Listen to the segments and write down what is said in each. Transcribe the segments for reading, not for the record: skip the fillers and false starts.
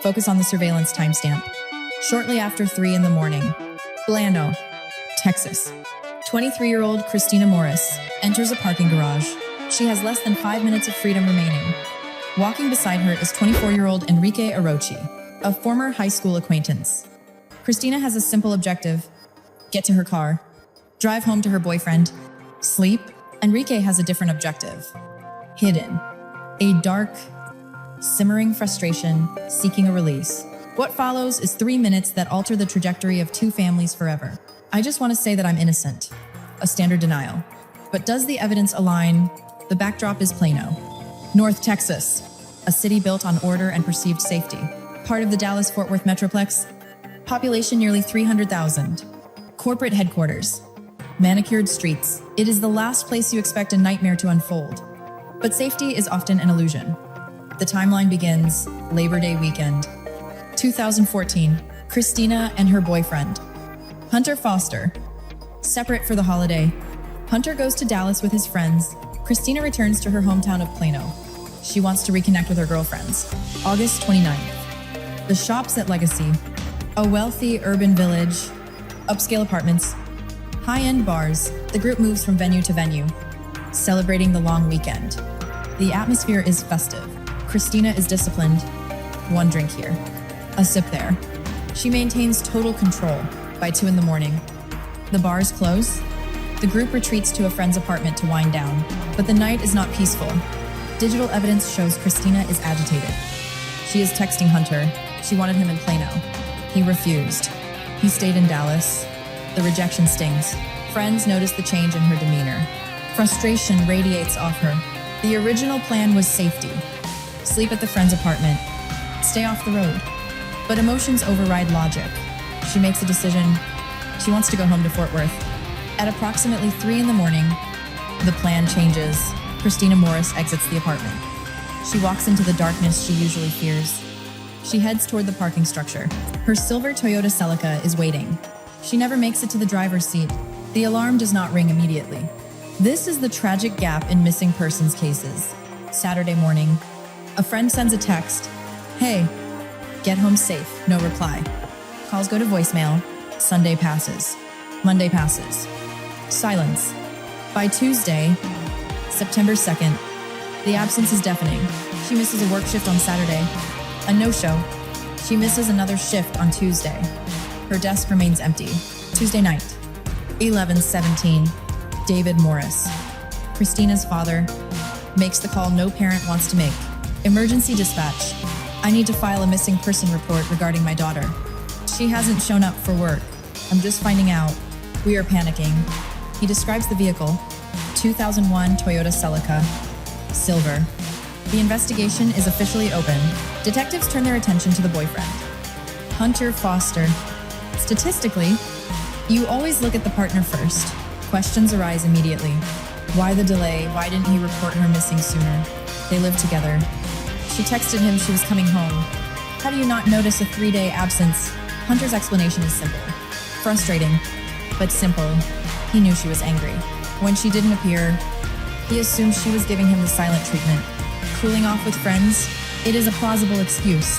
Focus on the surveillance timestamp. Shortly after 3 in the morning, Plano, Texas. 23-year-old Christina Morris enters a parking garage. She has less than 5 minutes of freedom remaining. Walking beside her is 24-year-old Enrique Arochi, a former high school acquaintance. Christina has a simple objective: get to her car, drive home to her boyfriend, sleep. Enrique has a different objective: hidden. A dark, simmering frustration seeking a release. What follows is 3 minutes that alter the trajectory of two families forever. I just want to say that I'm innocent. A standard denial. But does the evidence align? The backdrop is Plano, North Texas, a city built on order and perceived safety. Part of the Dallas-Fort Worth Metroplex. Population nearly 300,000. Corporate headquarters. Manicured streets. It is the last place you expect a nightmare to unfold. But safety is often an illusion. The timeline begins Labor Day weekend. 2014, Christina and her boyfriend, Hunter Foster, separate for the holiday. Hunter goes to Dallas with his friends. Christina returns to her hometown of Plano. She wants to reconnect with her girlfriends. August 29th. The Shops at Legacy, a wealthy urban village, upscale apartments, high-end bars. The group moves from venue to venue, celebrating the long weekend. The atmosphere is festive. Christina is disciplined. One drink here, a sip there. She maintains total control. By 2 in the morning, the bars close. The group retreats to a friend's apartment to wind down. But the night is not peaceful. Digital evidence shows Christina is agitated. She is texting Hunter. She wanted him in Plano. He refused. He stayed in Dallas. The rejection stings. Friends notice the change in her demeanor. Frustration radiates off her. The original plan was safety. Sleep at the friend's apartment. Stay off the road. But emotions override logic. She makes a decision. She wants to go home to Fort Worth. At approximately 3 in the morning, the plan changes. Christina Morris exits the apartment. She walks into the darkness she usually fears. She heads toward the parking structure. Her silver Toyota Celica is waiting. She never makes it to the driver's seat. The alarm does not ring immediately. This is the tragic gap in missing persons cases. Saturday morning, a friend sends a text. Hey, get home safe. No reply. Calls go to voicemail. Sunday passes. Monday passes. Silence. By Tuesday, September 2nd, the absence is deafening. She misses a work shift on Saturday. A no-show. She misses another shift on Tuesday. Her desk remains empty. Tuesday night, 11:17. David Morris, Christina's father, makes the call no parent wants to make. Emergency dispatch. I need to file a missing person report regarding my daughter. She hasn't shown up for work. I'm just finding out. We are panicking. He describes the vehicle, 2001 Toyota Celica, silver. The investigation is officially open. Detectives turn their attention to the boyfriend, Hunter Foster. Statistically, you always look at the partner first. Questions arise immediately. Why the delay? Why didn't he report her missing sooner? They live together. She texted him she was coming home. How do you not notice a 3-day absence? Hunter's explanation is simple. Frustrating, but simple. He knew she was angry. When she didn't appear, he assumed she was giving him the silent treatment. Cooling off with friends? It is a plausible excuse.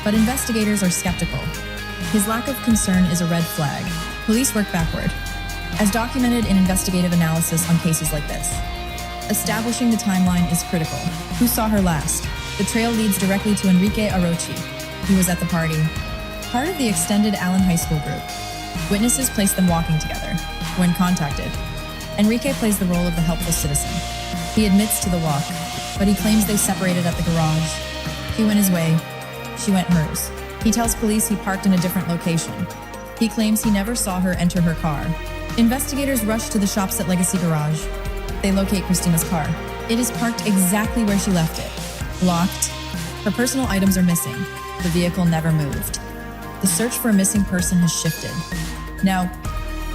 But investigators are skeptical. His lack of concern is a red flag. Police work backward, as documented in investigative analysis on cases like this. Establishing the timeline is critical. Who saw her last? The trail leads directly to Enrique Arochi. He was at the party, part of the extended Allen High School group. Witnesses place them walking together. When contacted, Enrique plays the role of the helpful citizen. He admits to the walk, but he claims they separated at the garage. He went his way, she went hers. He tells police he parked in a different location. He claims he never saw her enter her car. Investigators rush to the Shops at Legacy garage. They locate Christina's car. It is parked exactly where she left it. Locked. Her personal items are missing. The vehicle never moved. The search for a missing person has shifted. Now,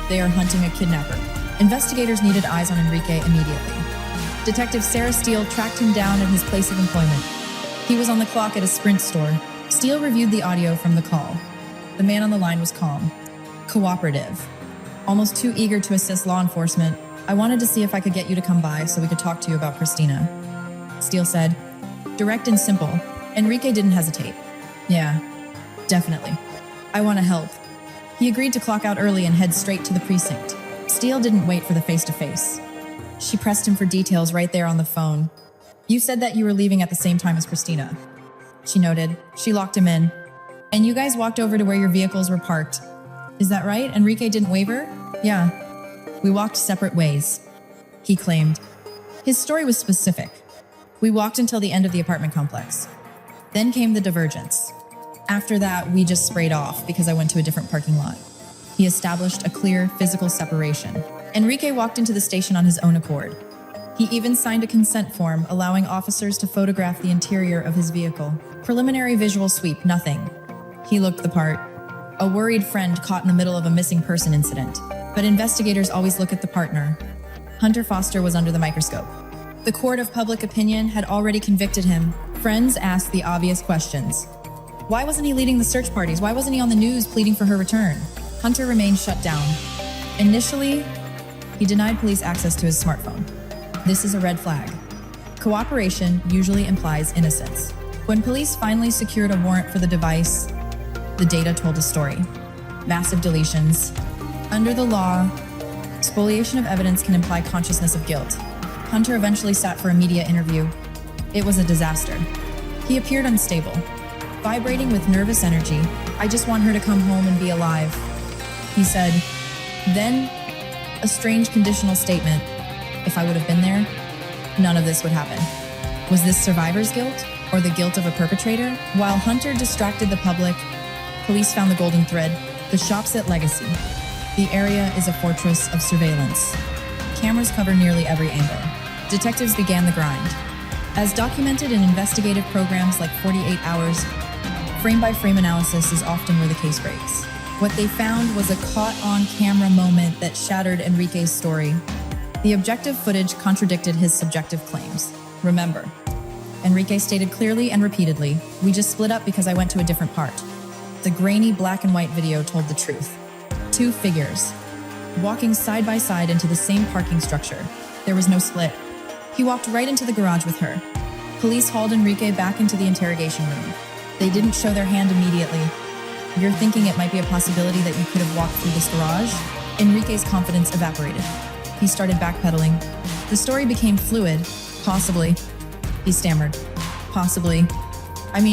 they are hunting a kidnapper. Investigators needed eyes on Enrique immediately. Detective Sarah Steele tracked him down at his place of employment. He was on the clock at a Sprint store. Steele reviewed the audio from the call. The man on the line was calm, cooperative, almost too eager to assist law enforcement. I wanted to see if I could get you to come by so we could talk to you about Christina. Steele said, direct and simple. Enrique didn't hesitate. Yeah, definitely. I want to help. He agreed to clock out early and head straight to the precinct. Steele didn't wait for the face-to-face. She pressed him for details right there on the phone. You said that you were leaving at the same time as Christina. She noted. She locked him in. And you guys walked over to where your vehicles were parked. Is that right? Enrique didn't waver? Yeah. We walked separate ways, he claimed. His story was specific. We walked until the end of the apartment complex. Then came the divergence. After that, we just sprayed off because I went to a different parking lot. He established a clear physical separation. Enrique walked into the station on his own accord. He even signed a consent form allowing officers to photograph the interior of his vehicle. Preliminary visual sweep, nothing. He looked the part. A worried friend caught in the middle of a missing person incident. But investigators always look at the partner. Hunter Foster was under the microscope. The court of public opinion had already convicted him. Friends asked the obvious questions. Why wasn't he leading the search parties? Why wasn't he on the news pleading for her return? Hunter remained shut down. Initially, he denied police access to his smartphone. This is a red flag. Cooperation usually implies innocence. When police finally secured a warrant for the device, the data told a story. Massive deletions. Under the law, spoliation of evidence can imply consciousness of guilt. Hunter eventually sat for a media interview. It was a disaster. He appeared unstable, vibrating with nervous energy. I just want her to come home and be alive, he said. Then, a strange conditional statement. If I would have been there, none of this would happen. Was this survivor's guilt or the guilt of a perpetrator? While Hunter distracted the public, police found the golden thread, the shop's at Legacy. The area is a fortress of surveillance. Cameras cover nearly every angle. Detectives began the grind. As documented in investigative programs like 48 Hours, frame-by-frame analysis is often where the case breaks. What they found was a caught-on-camera moment that shattered Enrique's story. The objective footage contradicted his subjective claims. Remember, Enrique stated clearly and repeatedly, "We just split up because I went to a different part." The grainy black and white video told the truth. Two figures, walking side by side into the same parking structure. There was no split. He walked right into the garage with her. Police hauled Enrique back into the interrogation room. They didn't show their hand immediately. You're thinking it might be a possibility that you could have walked through this garage? Enrique's confidence evaporated. He started backpedaling. The story became fluid. Possibly. He stammered. Possibly. I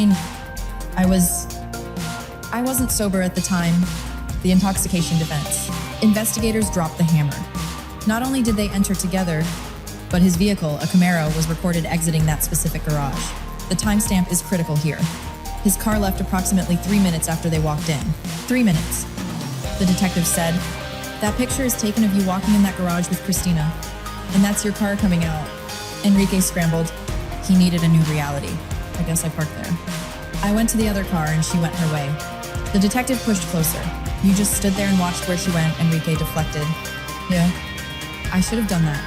wasn't sober at the time. The intoxication defense. Investigators dropped the hammer. Not only did they enter together, but his vehicle, a Camaro, was recorded exiting that specific garage. The timestamp is critical here. His car left approximately 3 minutes after they walked in. 3 minutes. The detective said, "That picture is taken of you walking in that garage with Christina, and that's your car coming out." Enrique scrambled. He needed a new reality. I guess I parked there. I went to the other car and she went her way. The detective pushed closer. "You just stood there and watched where she went," Enrique deflected. "Yeah, I should have done that."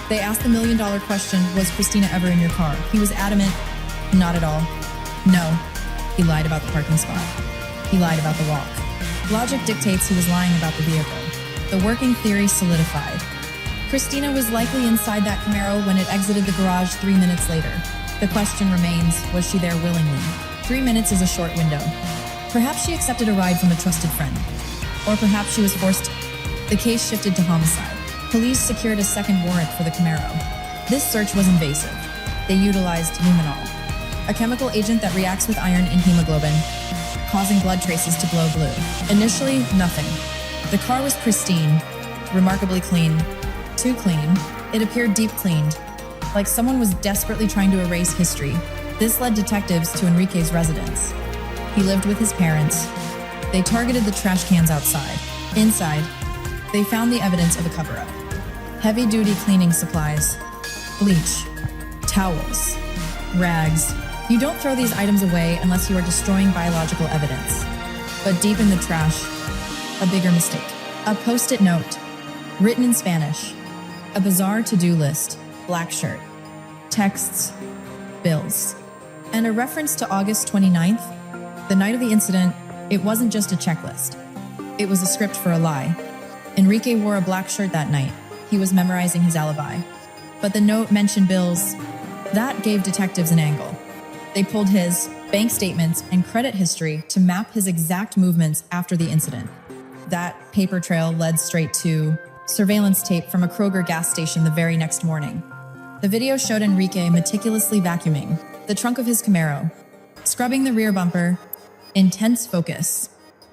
They asked the million-dollar question, "Was Christina ever in your car?" He was adamant, "Not at all." No, he lied about the parking spot. He lied about the walk. Logic dictates he was lying about the vehicle. The working theory solidified. Christina was likely inside that Camaro when it exited the garage 3 minutes later. The question remains, was she there willingly? 3 minutes is a short window. Perhaps she accepted a ride from a trusted friend. Or perhaps she was forced. The case shifted to homicide. Police secured a second warrant for the Camaro. This search was invasive. They utilized luminol, a chemical agent that reacts with iron in hemoglobin, causing blood traces to glow blue. Initially, nothing. The car was pristine, remarkably clean. Too clean. It appeared deep cleaned, like someone was desperately trying to erase history. This led detectives to Enrique's residence. He lived with his parents. They targeted the trash cans outside. Inside, they found the evidence of a cover-up. Heavy-duty cleaning supplies, bleach, towels, rags. You don't throw these items away unless you are destroying biological evidence. But deep in the trash, a bigger mistake. A post-it note, written in Spanish. A bizarre to-do list, black shirt, texts, bills, and a reference to August 29th, the night of the incident. It wasn't just a checklist. It was a script for a lie. Enrique wore a black shirt that night. He was memorizing his alibi. But the note mentioned bills. That gave detectives an angle. They pulled his bank statements, and credit history to map his exact movements after the incident. That paper trail led straight to surveillance tape from a Kroger gas station the very next morning. The video showed Enrique meticulously vacuuming the trunk of his Camaro, scrubbing the rear bumper. Intense focus.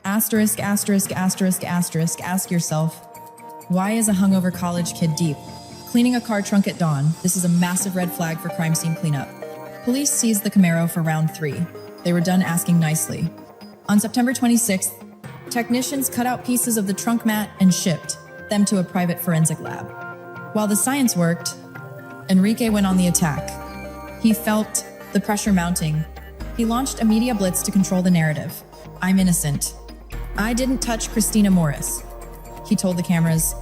Asterisk, asterisk, asterisk, asterisk, ask yourself, why is a hungover college kid deep cleaning a car trunk at dawn? This is a massive red flag for crime scene cleanup. Police seized the Camaro for round 3. They were done asking nicely. On September 26th, technicians cut out pieces of the trunk mat and shipped them to a private forensic lab. While the science worked, Enrique went on the attack. He felt the pressure mounting. He launched a media blitz to control the narrative. I'm innocent. I didn't touch Christina Morris, he told the cameras.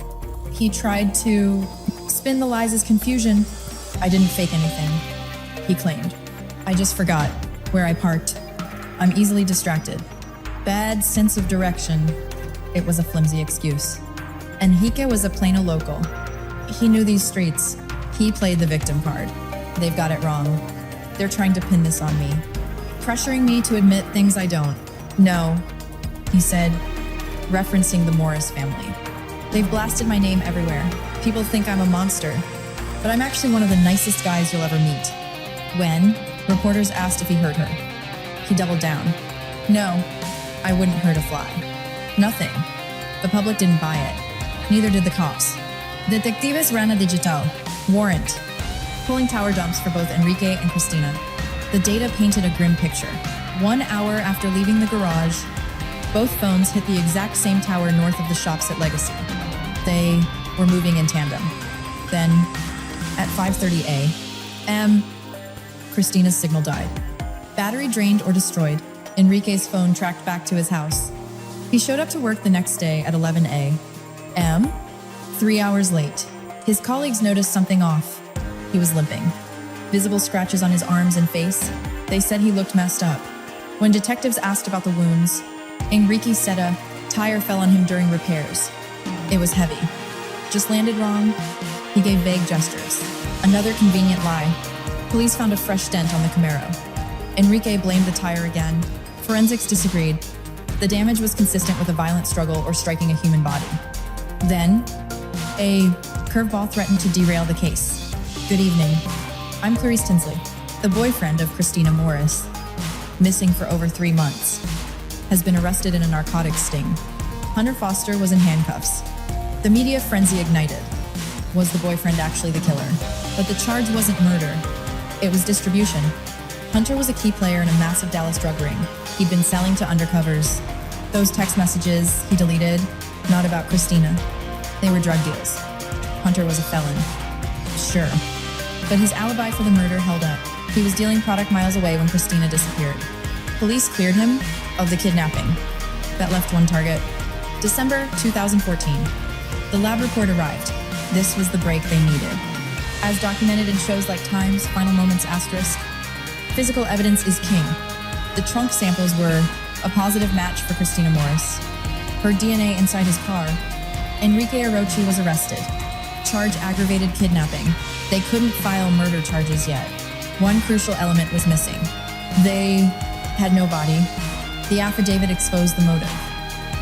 He tried to spin the lies as confusion. I didn't fake anything, he claimed. I just forgot where I parked. I'm easily distracted. Bad sense of direction. It was a flimsy excuse. Enrique was a Plano local. He knew these streets. He played the victim card. They've got it wrong. They're trying to pin this on me, pressuring me to admit things I don't. No, he said, referencing the Morris family. They've blasted my name everywhere. People think I'm a monster, but I'm actually one of the nicest guys you'll ever meet. When reporters asked if he hurt her, he doubled down. No, I wouldn't hurt a fly. Nothing. The public didn't buy it. Neither did the cops. Detectives ran a digital warrant, pulling tower dumps for both Enrique and Christina. The data painted a grim picture. 1 hour after leaving the garage, both phones hit the exact same tower north of the shops at Legacy. They were moving in tandem. Then, at 5:30 a.m., Christina's signal died. Battery drained or destroyed, Enrique's phone tracked back to his house. He showed up to work the next day at 11 a.m., 3 hours late. His colleagues noticed something off. He was limping. Visible scratches on his arms and face. They said he looked messed up. When detectives asked about the wounds, Enrique said a tire fell on him during repairs. It was heavy. Just landed wrong. He gave vague gestures. Another convenient lie. Police found a fresh dent on the Camaro. Enrique blamed the tire again. Forensics disagreed. The damage was consistent with a violent struggle or striking a human body. Then, a curveball threatened to derail the case. Good evening. I'm Clarice Tinsley, the boyfriend of Christina Morris, missing for over 3 months, has been arrested in a narcotics sting. Hunter Foster was in handcuffs. The media frenzy ignited. Was the boyfriend actually the killer? But the charge wasn't murder. It was distribution. Hunter was a key player in a massive Dallas drug ring. He'd been selling to undercovers. Those text messages he deleted, not about Christina. They were drug deals. Hunter was a felon. Sure. But his alibi for the murder held up. He was dealing product miles away when Christina disappeared. Police cleared him of the kidnapping. That left one target. December 2014. The lab report arrived. This was the break they needed. As documented in shows like Time's Final Moments Asterisk, physical evidence is king. The trunk samples were a positive match for Christina Morris. Her DNA inside his car. Enrique Arochi was arrested. Charge aggravated kidnapping. They couldn't file murder charges yet. One crucial element was missing. They had no body. The affidavit exposed the motive.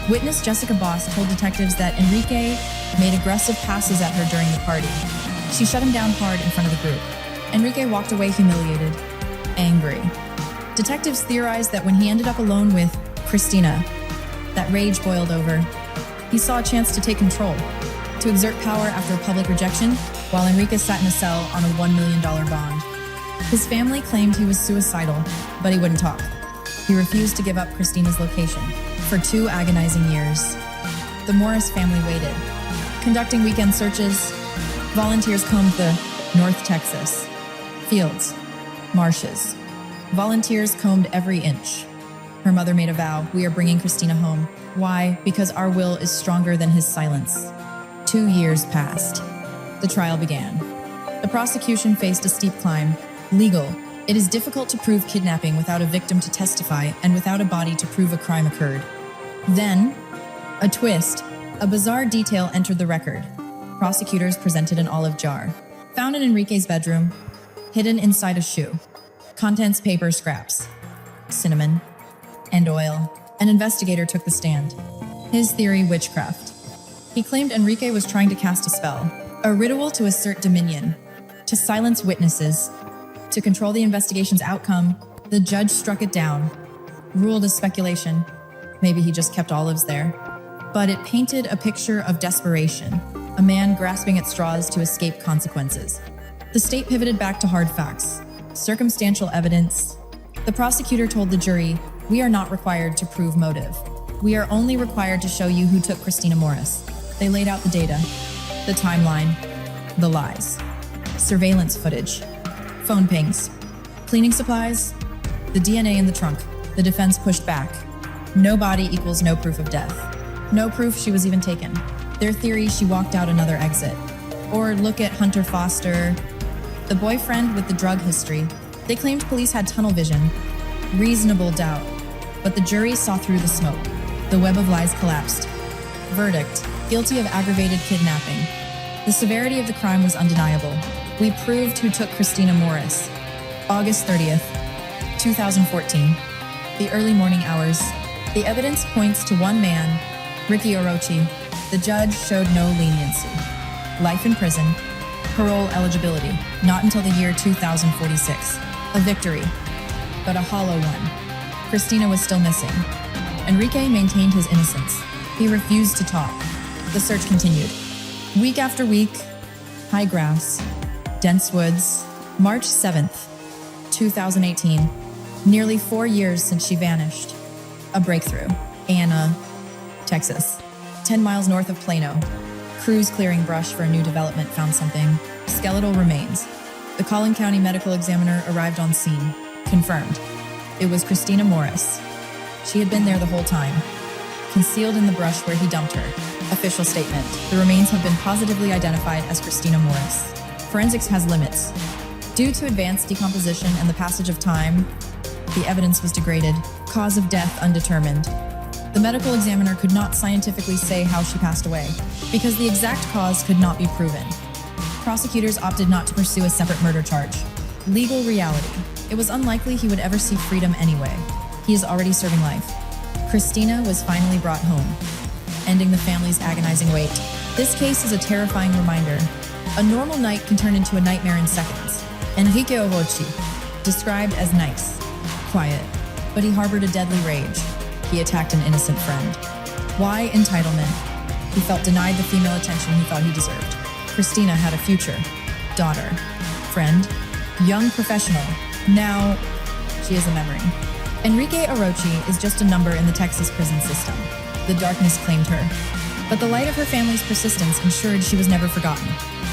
Witness Jessica Boss told detectives that Enrique made aggressive passes at her during the party. She shut him down hard in front of the group. Enrique walked away humiliated, angry. Detectives theorized that when he ended up alone with Christina, that rage boiled over. He saw a chance to take control, to exert power after a public rejection, while Enrique sat in a cell on a $1 million bond. His family claimed he was suicidal, but he wouldn't talk. He refused to give up Christina's location. For 2 agonizing years, the Morris family waited. Conducting weekend searches, volunteers combed the North Texas fields, marshes. Volunteers combed every inch. Her mother made a vow, we are bringing Christina home. Why? Because our will is stronger than his silence. 2 years passed. The trial began. The prosecution faced a steep climb. Legal. It is difficult to prove kidnapping without a victim to testify and without a body to prove a crime occurred. Then, a twist. A bizarre detail entered the record. Prosecutors presented an olive jar, found in Enrique's bedroom, hidden inside a shoe. Contents paper scraps. cinnamon, and oil. An investigator took the stand. His theory: witchcraft. He claimed Enrique was trying to cast a spell, a ritual to assert dominion, to silence witnesses, to control the investigation's outcome. The judge struck it down, ruled as speculation. Maybe he just kept olives there. But it painted a picture of desperation, a man grasping at straws to escape consequences. The state pivoted back to hard facts, circumstantial evidence. The prosecutor told the jury, "We are not required to prove motive. We are only required to show you who took Christina Morris." They laid out the data, the timeline, the lies, surveillance footage, phone pings, cleaning supplies, the DNA in the trunk. The defense pushed back. No body equals no proof of death. No proof she was even taken. Their theory: she walked out another exit. Or look at Hunter Foster, the boyfriend with the drug history. They claimed police had tunnel vision. Reasonable doubt. But the jury saw through the smoke. The web of lies collapsed. Verdict: guilty of aggravated kidnapping. The severity of the crime was undeniable. We proved who took Christina Morris. August 30th, 2014. The early morning hours. The evidence points to one man, Enrique Arochi. The judge showed no leniency. Life in prison, parole eligibility, not until the year 2046. A victory, but a hollow one. Christina was still missing. Enrique maintained his innocence. He refused to talk. The search continued. Week after week, high grass, dense woods. March 7th, 2018. Nearly 4 years since she vanished. A breakthrough. Anna, Texas. 10 miles north of Plano. Crews clearing brush for a new development found something. Skeletal remains. The Collin County medical examiner arrived on scene. Confirmed. It was Christina Morris. She had been there the whole time, concealed in the brush where he dumped her. Official statement: the remains have been positively identified as Christina Morris. Forensics has limits. Due to advanced decomposition and the passage of time, the evidence was degraded. Cause of death undetermined. The medical examiner could not scientifically say how she passed away, because the exact cause could not be proven. Prosecutors opted not to pursue a separate murder charge. Legal reality: it was unlikely he would ever see freedom anyway. He is already serving life. Christina was finally brought home, ending the family's agonizing wait. This case is a terrifying reminder. A normal night can turn into a nightmare in seconds. Enrique Arochi, described as nice, quiet, but he harbored a deadly rage. He attacked an innocent friend. Why entitlement? He felt denied the female attention he thought he deserved. Christina had a future, daughter, friend, young professional. Now, she is a memory. Enrique Arochi is just a number in the Texas prison system. The darkness claimed her, but the light of her family's persistence ensured she was never forgotten.